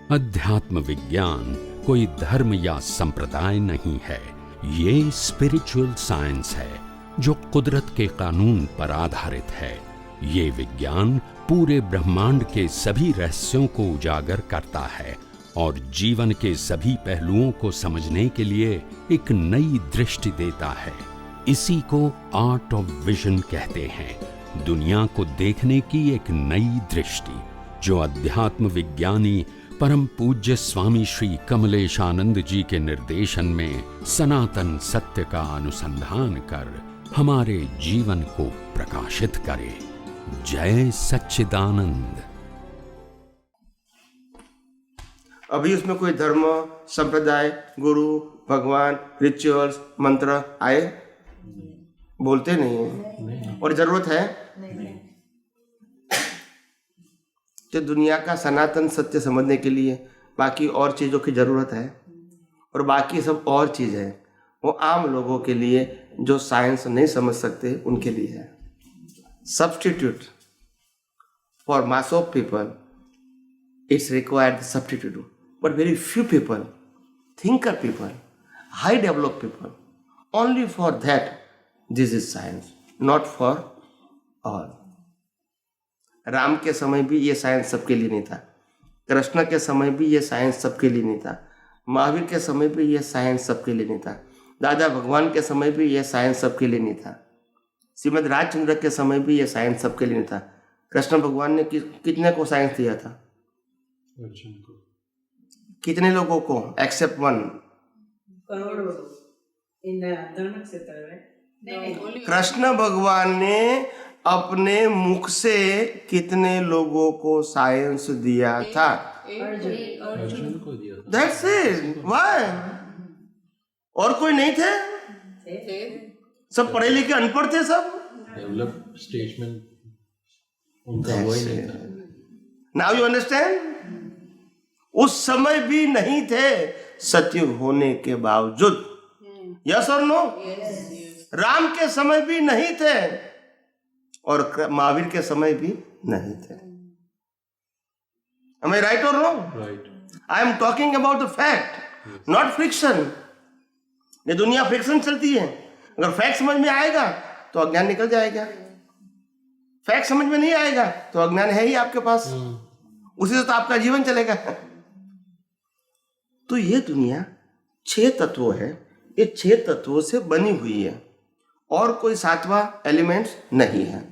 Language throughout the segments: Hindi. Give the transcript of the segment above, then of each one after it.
अध्यात्म विज्ञान कोई धर्म या संप्रदाय नहीं है, ये स्पिरिचुअल साइंस है जो कुदरत के कानून पर आधारित है। ये विज्ञान पूरे ब्रह्मांड के सभी रहस्यों को उजागर करता है और जीवन के सभी पहलुओं को समझने के लिए एक नई दृष्टि देता है। इसी को आर्ट ऑफ विजन कहते हैं, दुनिया को देखने की एक नई दृष्टि, जो अध्यात्म विज्ञानी परम पूज्य स्वामी श्री कमलेशानंद जी के निर्देशन में सनातन सत्य का अनुसंधान कर हमारे जीवन को प्रकाशित करे। जय सच्चिदानंद। अभी उसमें कोई धर्म, संप्रदाय, गुरु, भगवान, रिचुअल्स, मंत्र आए? बोलते नहीं है। और जरूरत है? तो दुनिया का सनातन सत्य समझने के लिए बाकी और चीज़ों की ज़रूरत है, और बाकी सब और चीज़ है वो आम लोगों के लिए, जो साइंस नहीं समझ सकते उनके लिए है। Substitute for mass of people it's required substitute, but very few people, thinker people, high develop people, only for that this is science, not for all. Ram के समय भी ये साइंस सबके लिए नहीं था, कृष्ण के समय भी ये साइंस सबके लिए नहीं था, महावीर के समय भी ये साइंस सबके लिए नहीं था, दादा भगवान के समय भी ये साइंस सबके लिए नहीं था, श्रीमद राजचंद्र के समय भी ये साइंस सबके लिए नहीं था। कृष्ण भगवान ने कितने को साइंस दिया था? कितने लोगों को? Except one. कृष्ण भगवान ने अपने मुख से कितने लोगों को साइंस दिया था? अर्जुन को दिया था। That's it. Why? और कोई नहीं थे? सब पढ़े लिखे अनपढ़ थे सब। डेवलप स्टेज में उनका वही नहीं था। Now you understand? उस समय भी नहीं थे सतयुग होने के बावजूद। यस और नो? राम के समय भी नहीं थे और महावीर के समय भी नहीं थे। Am I right or wrong? Right. I am talking about the fact, not fiction. ये दुनिया फ्रिक्शन चलती है। अगर फैक्ट समझ में आएगा तो अज्ञान निकल जाएगा, फैक्ट समझ में नहीं आएगा तो अज्ञान है ही आपके पास, उसी से तो आपका जीवन चलेगा। तो ये दुनिया 6 तत्वों है, ये 6 तत्वों से बनी हुई है और कोई 7वां एलिमेंट्स नहीं है।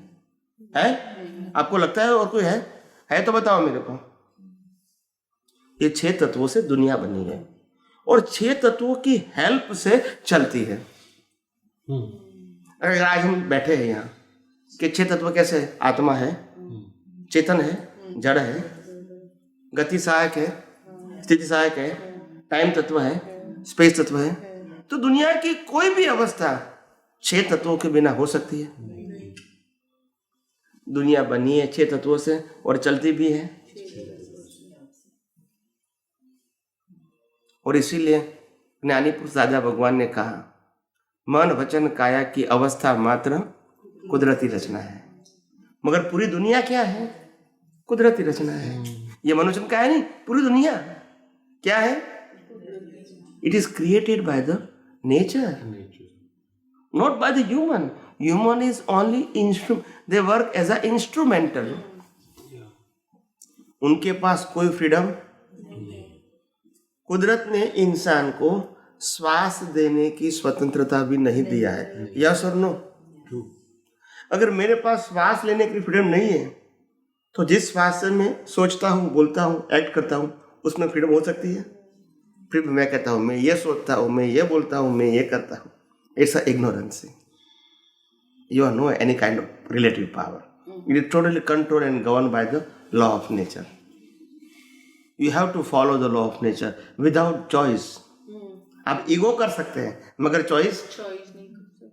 है? आपको लगता है और कोई है? है तो बताओ मेरे को। ये 6 तत्वों से दुनिया बनी है और 6 तत्वों की हेल्प से चलती है। अगर आज हम बैठे हैं यहाँ कि 6 तत्व कैसे? आत्मा है, चेतन है, जड़ है, गति सहायक है, स्थिति सहायक है, टाइम तत्व है, स्पेस तत्व है। तो दुनिया की कोई भी अवस्था 6 तत्वों के बिना हो सकती है। दुनिया बनी है 6 तत्वों से और चलती भी है। और इसीलिए ज्ञानी पुरुष राजा भगवान ने कहा, मन वचन काया की अवस्था मात्र कुदरती रचना है। मगर पूरी दुनिया क्या है? कुदरती रचना है। ये मनुष्य का है नहीं, पूरी दुनिया क्या है? It is created by the nature, not by the human. Human is only instrument. They work as a instrumental. उनके पास कोई फ्रीडम। कुदरत ने इंसान को श्वास देने की स्वतंत्रता भी नहीं दिया है। यस और नो? अगर मेरे पास श्वास लेने की फ्रीडम नहीं है तो जिस श्वास से मैं सोचता हूँ, बोलता हूँ, एक्ट करता हूँ, उसमें फ्रीडम हो सकती है? फिर मैं कहता हूँ, मैं ये सोचता हूँ, मैं ये बोलता हूँ, मैं ये करता हूँ। It's an ignorance. You have no any kind of relative power. It is totally controlled and governed by the law of nature. You have to follow the law of nature without choice. आप ईगो कर सकते हैं मगर चॉइस नहीं कर सकते।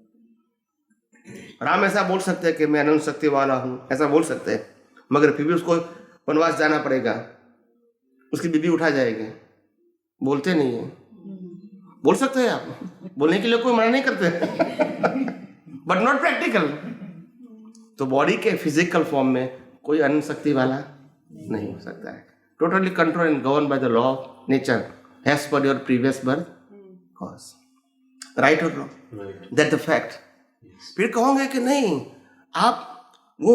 राम ऐसा बोल सकते हैं कि मैं अनंत शक्ति वाला हूँ, ऐसा बोल सकते हैं, मगर फिर भी उसको वनवास जाना पड़ेगा, उसकी बीबी उठा जाएगी। बोलते नहीं है। बोल सकते हैं आप, बोलने के लिए कोई मना नहीं करते, बट नॉट प्रैक्टिकल। तो बॉडी के फिजिकल फॉर्म में कोई अनंत शक्ति वाला नहीं हो सकता है। totally controlled and governed by the law of nature as per your previous birth cause. Right or wrong? Right. That's the fact. फिर कहोगे कि नहीं, आप वो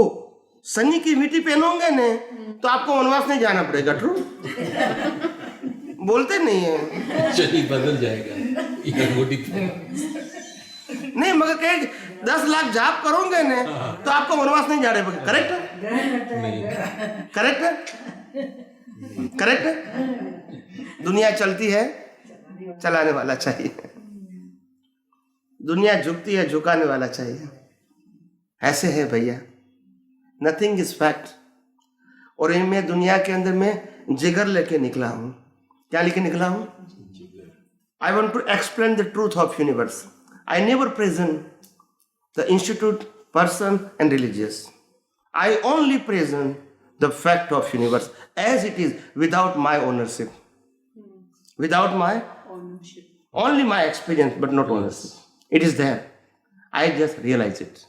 सनी की मिट्टी पहनोगे ने तो आपको वनवास नहीं जाना पड़ेगा. ट्रू? बोलते नहीं है. चलिए बदल जाएगा ये अंगूठी नहीं, मगर कहे 10 लाख जाप करोगे ने तो आपको वनवास नहीं जाना पड़ेगा. करेक्ट है? नहीं. करेक्ट है? करेक्ट है? दुनिया चलती है, चलाने वाला चाहिए. दुनिया झुकती है, झुकाने वाला चाहिए. ऐसे है भैया. Nothing is fact. और मैं दुनिया के अंदर में जिगर लेके निकला हूं. क्या लेके निकला हूं? I want to explain the truth of universe. I never present the institute, person and religious. I only present the fact of universe as it is without my ownership, without my Ownership. only my experience but not ownership. It is there. I just realize it.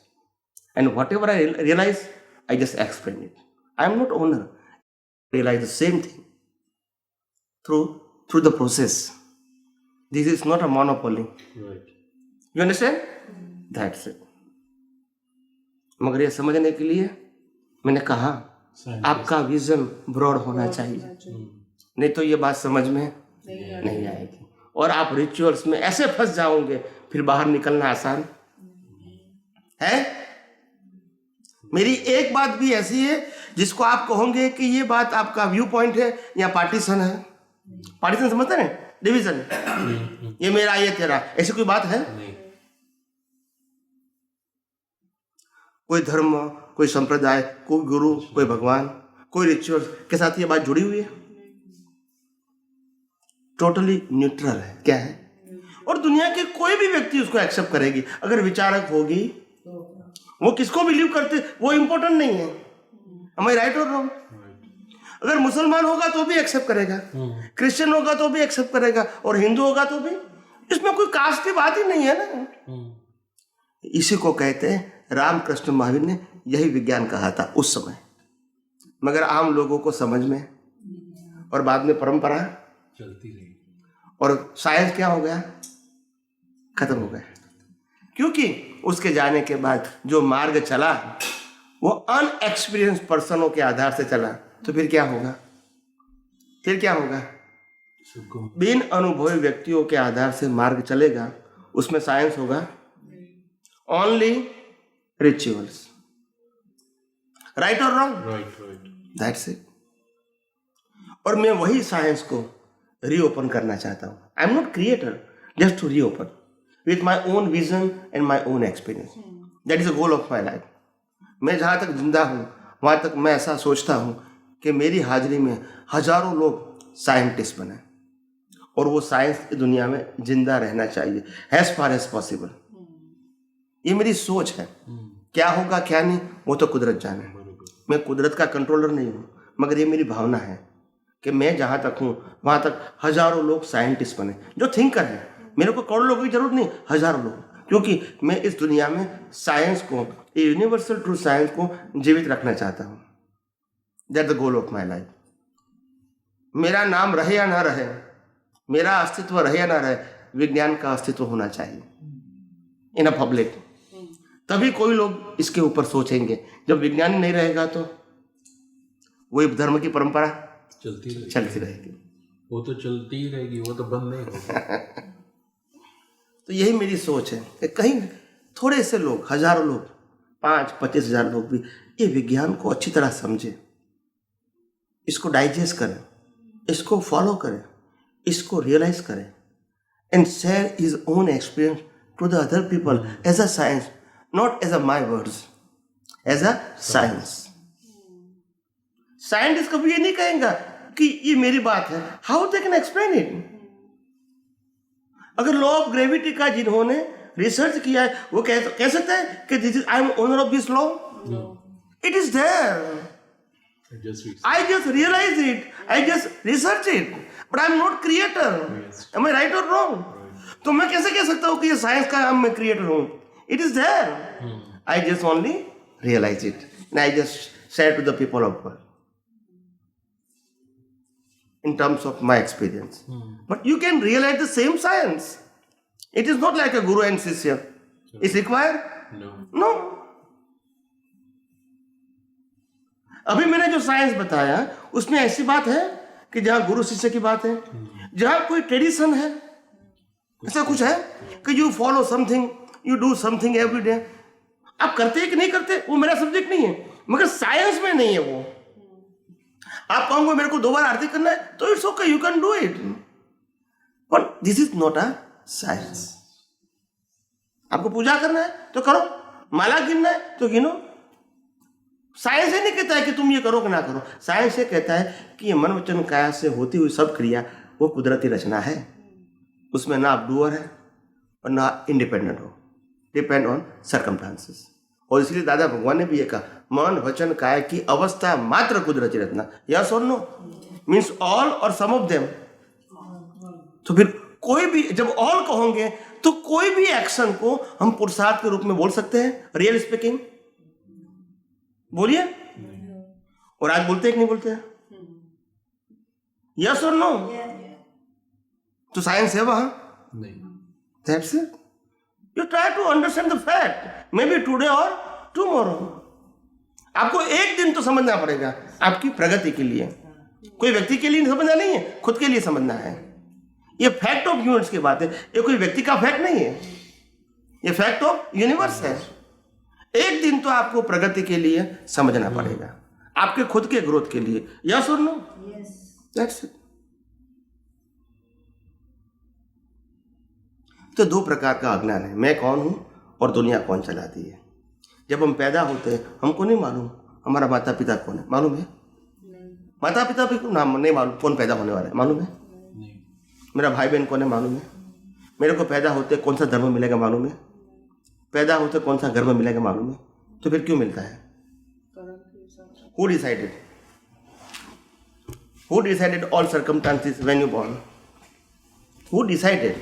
And whatever I realize, I just explain it. I am not owner. I realize the same thing through the process. This is not a monopoly. Right. You understand? That's it. मगर ये समझने के लिए मैंने कहा आपका विजन ब्रॉड होना चाहिए, नहीं तो ये बात समझ में नहीं आएगी और आप रिचुअल्स में ऐसे फंस जाओगे फिर बाहर निकलना आसान है. मेरी एक बात भी ऐसी है जिसको आप कहोगे कि ये बात आपका व्यू पॉइंट है या पार्टीशन है. पार्टीशन समझते हैं? डिवीजन. ये मेरा, ये तेरा, ऐसी कोई बात है? नहीं. कोई धर्म, कोई संप्रदाय, कोई गुरु, कोई भगवान, कोई रिचुअल के साथ ये बात जुड़ी हुई है. टोटली न्यूट्रल है. क्या है? और दुनिया के कोई भी व्यक्ति उसको एक्सेप्ट करेगी. अगर विचारक होगी, वो किसको बिलीव करते वो इंपॉर्टेंट नहीं है. Am I right or wrong? अगर मुसलमान होगा तो भी एक्सेप्ट करेगा, क्रिश्चियन होगा तो भी एक्सेप्ट करेगा, और हिंदू होगा तो भी. इसमें कोई कास्ट की बात ही नहीं है ना. इसी को कहते हैं रामकृष्ण महावीर ने यही विज्ञान कहा था उस समय. मगर आम लोगों को समझ में और बाद में परंपरा चलती रही और साइंस क्या हो गया? खत्म हो गया. क्योंकि उसके जाने के बाद जो मार्ग चला वो अनएक्सपीरियंस पर्सनों के आधार से चला. तो फिर क्या होगा? फिर क्या होगा? बिन अनुभवी व्यक्तियों के आधार से मार्ग चलेगा, उसमें साइंस होगा? Only rituals. राइट और wrong? Right. Right. That's it. और मैं वही साइंस को रीओपन करना चाहता हूं. I am not creator, just to reopen with my own vision and my own experience. That is the goal of my life. मैं जहां तक जिंदा हूं वहां तक मैं ऐसा सोचता हूं कि मेरी हाजिरी में हजारों लोग साइंटिस्ट बने और वो साइंस की दुनिया में जिंदा रहना चाहिए एज फार एज पॉसिबल. ये मेरी सोच है. क्या होगा क्या नहीं वो तो कुदरत जाने. मैं कुदरत का कंट्रोलर नहीं हूँ, मगर ये मेरी भावना है कि मैं जहाँ तक हूँ वहाँ तक हजारों लोग साइंटिस्ट बने जो थिंकर हैं. मेरे को करोड़ों लोगों की जरूरत नहीं, हजारों लोग. क्योंकि मैं इस दुनिया में साइंस को, यूनिवर्सल ट्रू साइंस को जीवित रखना चाहता हूँ. That the goal of my life. मेरा नाम रहे या ना रहे, मेरा अस्तित्व रहे या ना रहे, विज्ञान का अस्तित्व होना चाहिए इन अ पब्लिक. तभी कोई लोग इसके ऊपर सोचेंगे. जब विज्ञान नहीं रहेगा तो वही धर्म की परंपरा चलती रहेगी. वो तो चलती ही रहेगी, वो तो बंद नहीं होगी. तो यही मेरी सोच है कि कहीं थोड़े से लोग, हजारों लोग, 5-25 हजार लोग भी ये विज्ञान को अच्छी तरह समझे, इसको डाइजेस्ट करें, इसको फॉलो करें, इसको रियलाइज करें and share his own experience to the other people as a science, not as a my words, as a science. Scientist कभी ये नहीं कहेगा कि ये मेरी बात है. How they can explain it? अगर लॉ ऑफ ग्रेविटी का जिन्होंने रिसर्च किया है वो कह सकते हैं कि this is, I am owner of this law. It is there. I just realize it. I just research it. But I'm not creator. Am I right or wrong? तो मैं कैसे कह सकता हूँ कि ये साइंस का मैं क्रिएटर हूँ? It is there. I just only realize it. And I just share to the people of world. in terms of my experience. But you can realize the same science. It is not like a guru and shishya. Is required? No. No. अभी मैंने जो साइंस बताया उसमें ऐसी बात है कि जहां गुरु शिष्य की बात है, जहां कोई ट्रेडिशन है, ऐसा कुछ है कि you follow something, you do something every day. आप करते हैं कि नहीं करते वो मेरा सब्जेक्ट नहीं है, मगर साइंस में नहीं है वो. आप कहोगे मेरे को 2 बार आरती करना है तो it's okay, you can do it, but this is not a science. आपको पूजा करना है तो करो, माला गिनना है तो गिनो. साइंस ये नहीं कहता है कि तुम ये करो कि ना करो. साइंस ये कहता है कि ये मन वचन काया से होती हुई सब क्रिया वो कुदरती रचना है, उसमें ना आप डूअर है और ना इंडिपेंडेंट हो, डिपेंड ऑन सर्कमस्टांसेस. और इसलिए दादा भगवान ने भी ये कहा मन वचन काया की अवस्था मात्र कुदरती रचना. यस और नो मीन्स ऑल और सम ऑफ देम. तो फिर कोई भी जब ऑल कहोगे तो कोई भी एक्शन को हम पुरुषार्थ के रूप में बोल सकते हैं. रियल स्पीकिंग बोलिए. और आज बोलते हैं कि नहीं बोलते हैं? यस और नो. तो साइंस है वहां. नहीं. That's it. You try to understand the fact. Maybe today or tomorrow. आपको एक दिन तो समझना पड़ेगा आपकी प्रगति के लिए. कोई व्यक्ति के लिए समझना नहीं है, खुद के लिए समझना है. ये फैक्ट ऑफ यूनिवर्स की बात है, ये कोई व्यक्ति का फैक्ट नहीं है, ये फैक्ट ऑफ यूनिवर्स है. एक दिन तो आपको प्रगति के लिए समझना पड़ेगा, आपके खुद के ग्रोथ के लिए. यस और नो? That's it. तो 2 प्रकार का अज्ञान है, मैं कौन हूं और दुनिया कौन चलाती है. जब हम पैदा होते हैं हमको नहीं मालूम हमारा माता पिता कौन है. मालूम है? माता पिता भी नाम नहीं मालूम कौन पैदा होने वाला है. मालूम है? मेरा भाई बहन कौन है. मालूम है? मेरे को पैदा होते कौन सा धर्म मिलेगा. मालूम है? पैदा होते कौन सा घर में मिलेगा. मालूम है? तो फिर क्यों मिलता है? Who decided? Who decided all circumstances when you born? Who decided?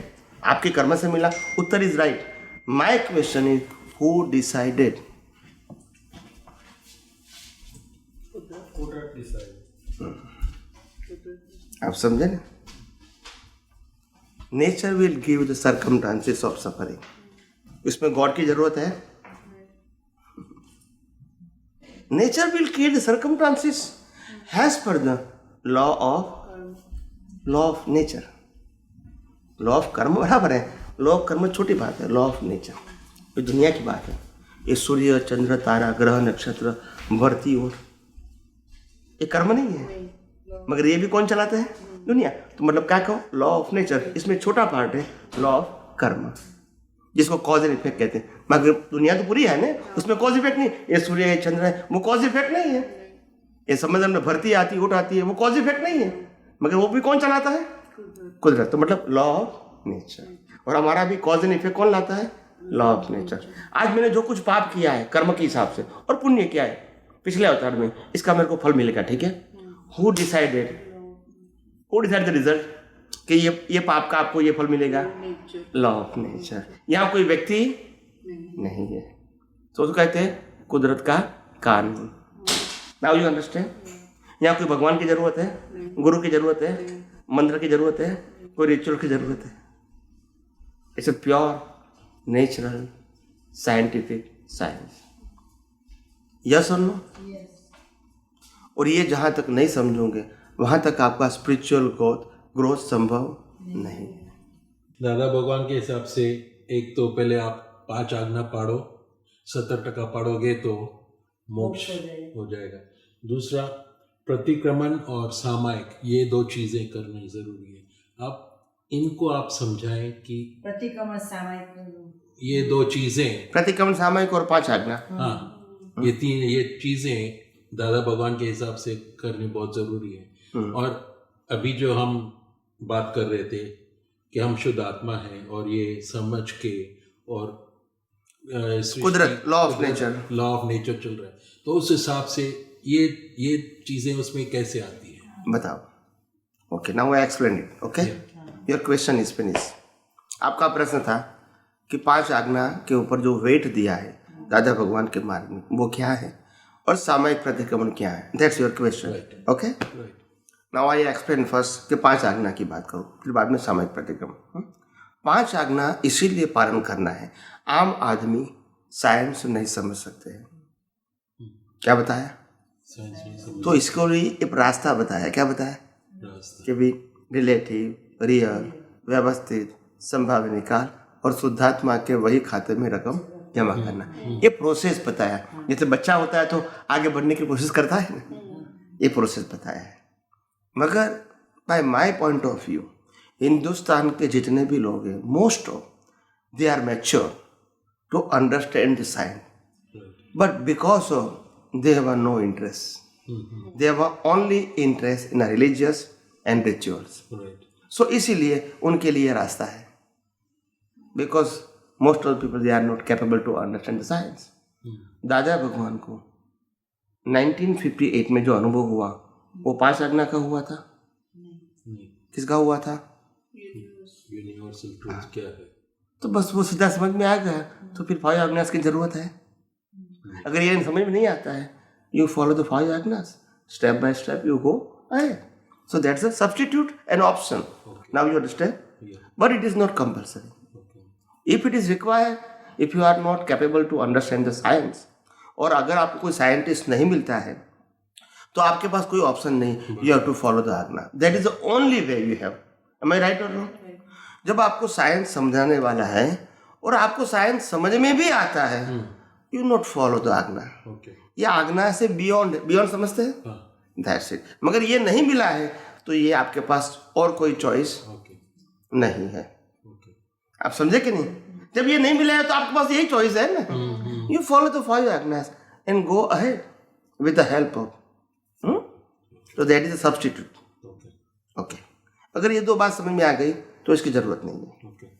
आपके कर्म से मिला. उत्तर is right. My question is who decided? आप समझे ना? Nature will give the circumstances of suffering. इसमें गॉड की जरूरत है? Nature will create the circumstances as per the law of nature. Law of karma बराबर है, लॉ ऑफ कर्म छोटी बात है. लॉ ऑफ नेचर ये दुनिया की बात है. ये सूर्य चंद्र तारा ग्रह नक्षत्र बढ़ती ओर ये कर्म नहीं है, मगर ये भी कौन चलाता है? दुनिया. तो मतलब क्या कहो? Law of nature. इसमें छोटा पार्ट है लॉ ऑफ कर्म, जिसको कॉज एंड इफेक्ट कहते हैं. मगर दुनिया तो पूरी है ना, उसमें कॉज इफेक्ट नहीं. ये सूर्य है चंद्र है वो कॉज इफेक्ट नहीं है. ये समंदर में भरती आती है उठ आती है वो कॉज इफेक्ट नहीं है, मगर वो भी कौन चलाता है? कुदरत. तो मतलब लॉ ऑफ नेचर. और हमारा भी कॉज एंड इफेक्ट कौन लाता है? Law of nature. आज मैंने जो कुछ पाप किया है कर्म के हिसाब से और पुण्य किया है पिछले अवतार में, इसका मेरे को फल मिलेगा. ठीक है. हु डिसाइडेड द रिजल्ट कि ये पाप का आपको ये फल मिलेगा? Law of nature. यहाँ कोई व्यक्ति नहीं है, तो उसको कहते हैं कुदरत का कानून. Now you understand. यहाँ कोई भगवान की जरूरत है, गुरु की जरूरत है, मंत्र की जरूरत है, कोई रिचुअल की जरूरत है. It's a pure natural scientific science. Yes और नो? और ये जहाँ तक नहीं समझोगे वहाँ तक आपका स्पिरिचुअल ग्रोथ संभव नहीं है. दादा भगवान के हिसाब से एक तो पहले आप 5 आज्ञा पाड़ो, 70% पाड़ोगे तो मोक्ष हो जाएगा. दूसरा प्रतिक्रमण और सामायिक, ये 2 चीजें करनी जरूरी है. आप इनको आप समझाएं कि प्रतिक्रमण सामायिक ये 2 चीजें, प्रतिक्रमण सामायिक और 5 आज्ञा, हाँ ये चीजें दादा भगवान के हिसाब से करनी बहुत जरूरी है. और अभी जो हम बात कर रहे थे कि हम शुद्ध आत्मा हैं और ये समझ के और कुदरत लॉ ऑफ नेचर चल रहा है, तो उस हिसाब से ये चीजें उसमें कैसे आती है बताओ. Okay, now I explain it. Okay, your question is finish. आपका प्रश्न था कि 5 आज्ञा के ऊपर जो वेट दिया है दादा भगवान के मार्ग में वो क्या है और सामायिक प्रतिक्रमण क्या है. That's your question. Okay, now I explain first कि 5 आज्ञा की बात करूँ, फिर बाद में सामायिक प्रतिक्रमण। 5 आज्ञा इसीलिए पालन करना है, आम आदमी साइंस नहीं समझ सकते हैं। क्या बताया? साइंस में सब तो इसको लिए एक रास्ता बताया। क्या बताया? रास्ता। कि भी रिलेटिव, रियल, व्यवस्थित, संभाव्य निकाल और शुद्धात्मा के वही खाते में रकम जमा करना, ये प्रोसेस बताया। जैसे बच्चा होता है तो आगे बढ़ने की कोशिश करता है ना, ये प्रोसेस बताया है। मगर by my point of view Hindustan के जितने भी लोग हैं, most of they are mature to understand the science, but because of they have no interest. They have only interest in a religious and rituals. Right. So इसीलिए उनके लिए रास्ता है, because most of the people they are not capable to understand the science. दादा भगवान को 1958 में जो अनुभव हुआ वो 5 आज्ञा का हुआ था? नहीं, किसका हुआ था? यूनिवर्सल ट्रूथ क्या है? तो बस वो सीधा समझ में आ गया, तो फिर 5 आज्ञास की जरूरत है। अगर ये समझ में नहीं आता है, यू फॉलो द 5 आज्ञास, step by step you go ahead. So that's a substitute an option. Now you understand, but it is not compulsory. If it is required, if you are not capable to understand the science, और अगर आपको कोई साइंटिस्ट नहीं मिलता है तो आपके पास कोई ऑप्शन नहीं, you have to follow the आज्ञा। That is the only way you have. Am I right और नॉट? जब आपको साइंस समझाने वाला है और आपको साइंस समझ में भी आता है, यू नॉट फॉलो द आज्ञा। Okay. ये आज्ञा से बियॉन्ड समझते हैं, हाँ, दैट्स इट। मगर ये नहीं मिला है तो ये आपके पास और कोई चॉइस okay, नहीं है। okay. आप समझे कि नहीं? जब ये नहीं मिला है तो आपके पास यही चॉइस है ना, यू फॉलो द 5 आज्ञास and go ahead with the help of, तो that is a substitute. Okay. Okay, अगर ये 2 बात समझ में आ गई तो इसकी जरूरत नहीं है। Okay.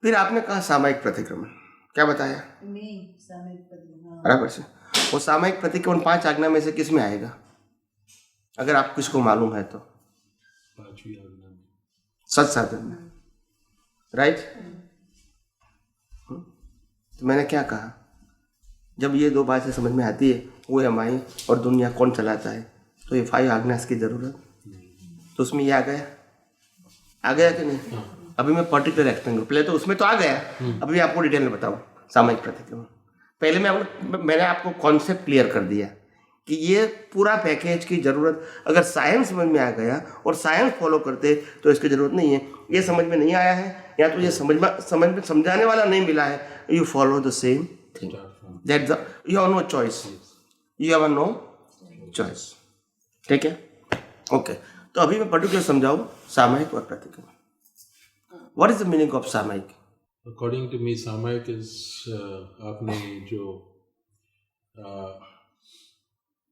फिर आपने कहा सामायिक प्रतिक्रमण, क्या बताया? नहीं सामयिक प्रतिक्रमण। बराबर से वो सामायिक प्रतिक्रमण 5 आज्ञा में से किस में आएगा? अगर आप किसको मालूम है तो 5वीं आज्ञा में। सत साधन में, राइट? तो मैंने क्या कहा, जब ये 2 बातें समझ में आती है, वो हमारी और दुनिया कौन चलाता है, तो ये 5 आज्ञा की जरूरत, तो उसमें ये आ गया कि नहीं? अभी मैं पर्टिकुलर एक्सप्लेन करूँ, पहले तो उसमें तो आ गया, अभी आपको डिटेल में बताऊँ सामायिक प्रतिक्रमण। पहले मैंने आपको कॉन्सेप्ट क्लियर कर दिया कि ये पूरा पैकेज की ज़रूरत, अगर साइंस समझ में आ गया और साइंस फॉलो करते तो इसकी ज़रूरत नहीं है। ये समझ में नहीं आया है या तो ये समझाने वाला नहीं मिला है, you follow the same thing, that you have no choice, you have no choice. ठीक है, ओके। तो अभी मैं पर्टिकुलर समझाऊँ सामायिक और प्रतिक्रमण। What is the meaning of samayik? According to me, सामायिक is आपने जो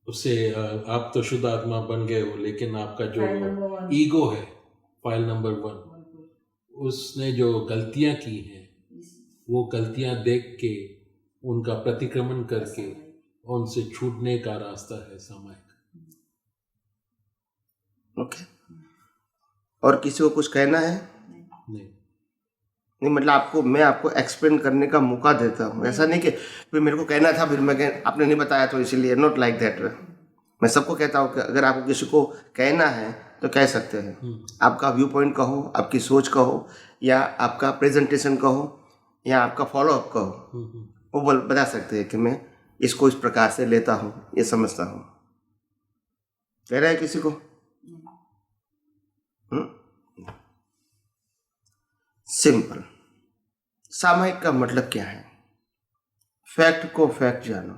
उससे आप तो शुद्ध आत्मा बन गए हो, लेकिन आपका जो File number 1. ईगो है, फाइल नंबर 1, उसने जो गलतियां की हैं, वो गलतियां देख के उनका प्रतिक्रमण करके उनसे छूटने का रास्ता है सामायिक। ओके, और किसी को कुछ कहना है? नहीं, मतलब मैं आपको एक्सप्लेन करने का मौका देता हूँ, ऐसा नहीं कि फिर मेरे को कहना था फिर आपने नहीं बताया तो इसीलिए, नॉट लाइक दैट। मैं सबको कहता हूँ कि अगर आपको किसी को कहना है तो कह सकते हैं। आपका व्यू पॉइंट कहो, आपकी सोच कहो, या आपका प्रेजेंटेशन कहो, या आपका फॉलोअप कहो, वो बता सकते हैं कि मैं इसको इस प्रकार से लेता हूँ, ये समझता हूँ। कह रहा है किसी को? सिंपल। सामायिक का मतलब क्या है? फैक्ट को फैक्ट जानो।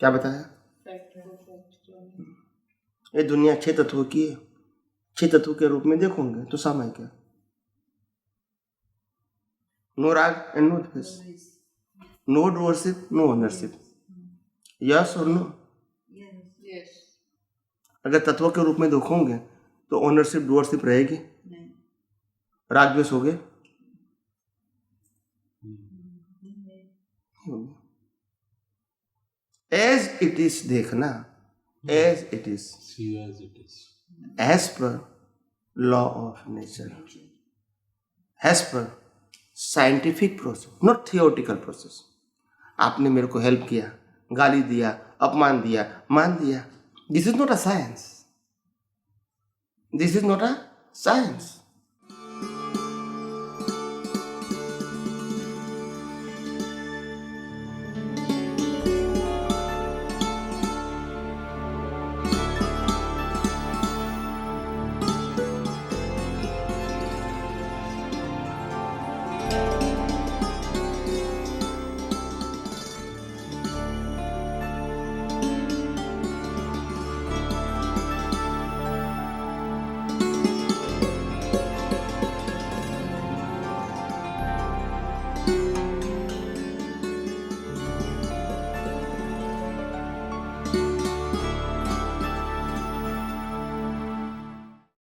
क्या बताया? ये दुनिया 6 तत्वों की है, 6 तत्वों के रूप में देखोगे तो सामायिक है। नो राग एंड नो द्वेष, no doership, no ownership, yes और नो। अगर तत्वों के रूप में देखोगे तो ओनरशिप डूअरशिप रहेगी, राग द्वेष हो गए, एज इट इज देखना, as it is, as per law of nature, as per scientific process, not theoretical process. आपने मेरे को हेल्प किया, गाली दिया अपमान दिया, मान दिया. This is not a science. This is not a science.